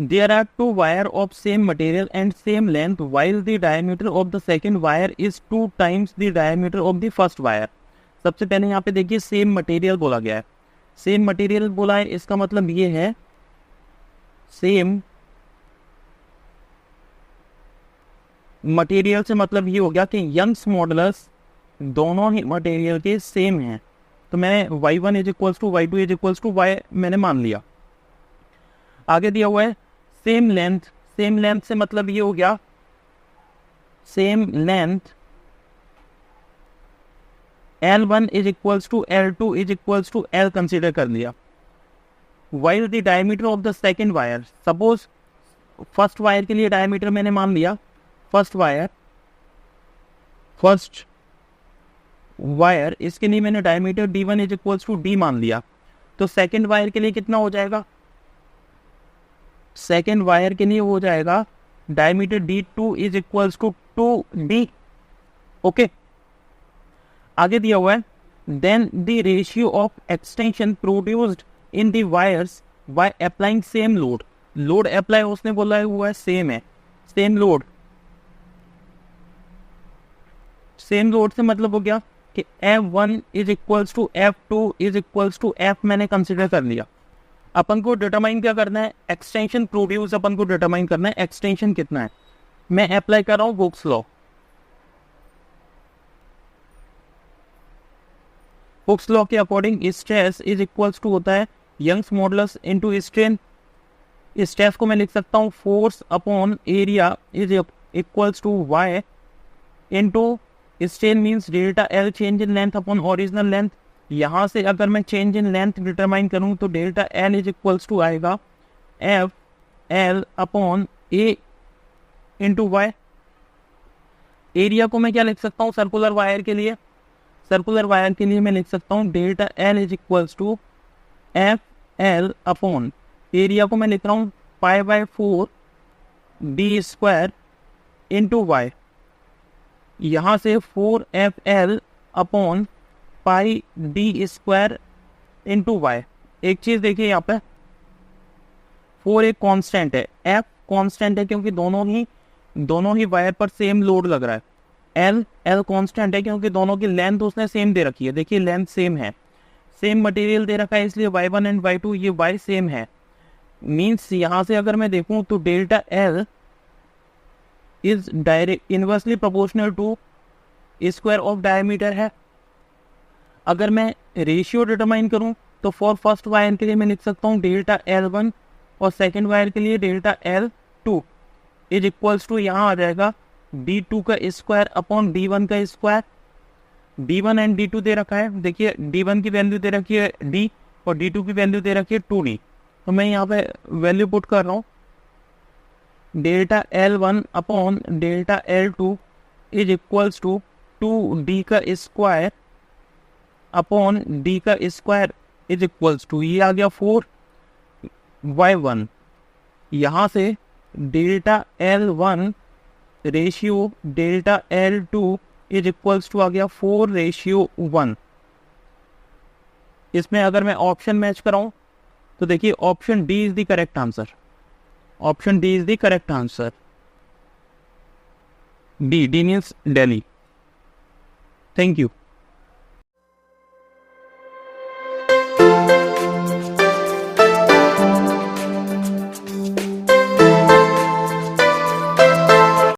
There are two wire of same material and same length while the diameter of the second wire is 2 times the diameter of the first wire. सबसे पहले यहाँ पे देखिए same material बोला गया है, same material बोला है, इसका मतलब ये है सेम मटेरियल से मतलब ये हो गया कि यंग्स मॉडुलस दोनों ही मटेरियल के सेम हैं। तो मैंने y1 is equals to y2 is equals to y मैंने मान लिया। आगे दिया हुआ है सेम लेंथ, सेम लेंथ से मतलब ये हो गया same length L1 is equals to L2 is equals to L consider कर लिया। While the diameter of the second wire, suppose first wire के लिए डायमीटर मैंने मान लिया, फर्स्ट वायर इसके लिए मैंने diameter D1 is equals to D मान लिया। तो सेकेंड वायर के लिए कितना हो जाएगा, सेकेंड वायर के लिए हो जाएगा diameter D2 is equals to 2D। Okay, आगे दिया हुआ है then the ratio of extension produced in the wires by applying same load, load apply उसने बोला हुआ है सेम है, सेम लोड, सेम लोड से मतलब हो गया कि F1 is equals to F2 is equals to F मैंने कंसिडर कर लिया। अपन को डिटरमाइन क्या करना है, एक्सटेंशन प्रोड्यूस अपन को डिटरमाइन करना है, एक्सटेंशन कितना है। मैं अप्लाई कर रहा हूं हुक्स लॉ, हुक्स लॉ के according stress is equals to होता है Young's modulus into strain. Stress को मैं लिख सकता हूँ force upon area is equals to y into strain means delta L change in length upon original length. यहाँ से अगर मैं चेंज इन लेंथ डिटरमाइन करूँ तो delta L is equals to आएगा F L upon A into Y. Area को मैं क्या लिख सकता हूँ सर्कुलर वायर के लिए, सर्कुलर वायर के लिए मैं लिख सकता हूँ delta L is equals to F L upon area को मैं लिख रहा हूँ π/4 D स्क्वायर इंटू वाई। यहाँ से 4FL upon pi D square into Y. एक चीज़ देखिए यहाँ पे 4 एक कांस्टेंट है, F कांस्टेंट है क्योंकि दोनों ही वायर पर सेम लोड लग रहा है। L कांस्टेंट है क्योंकि दोनों की लेंथ उसने सेम दे रखी है, देखिए लेंथ सेम है, सेम मटेरियल दे रखा है इसलिए y1 एंड y2 ये y सेम है। मीन्स यहाँ से अगर मैं देखूँ तो delta L is direct inversely proportional to square of diameter है। अगर मैं रेशियो डिटरमाइन करूं तो फॉर फर्स्ट वायर के लिए मैं लिख सकता हूं डेल्टा L1 और सेकेंड वायर के लिए delta L2 is equals to यहाँ आ जाएगा D2 का स्क्वायर अपॉन D1 का स्क्वायर। D1 एंड D2 दे रखा है, देखिए D1 की वैल्यू दे रखी है D और D2 की वैल्यू दे रखी है 2D। तो मैं यहाँ पे वैल्यू पुट कर रहा हूँ delta L1 upon delta L2 is equals to 2D का स्क्वायर अपॉन D का स्क्वायर इज इक्वल्स टू ये आ गया 4y1। यहाँ से delta L1 ratio delta L2 is equals to आ गया 4:1। इसमें अगर मैं ऑप्शन मैच कराऊं तो देखिए option D is the correct answer, option D is the correct answer. D means Delhi. Thank you.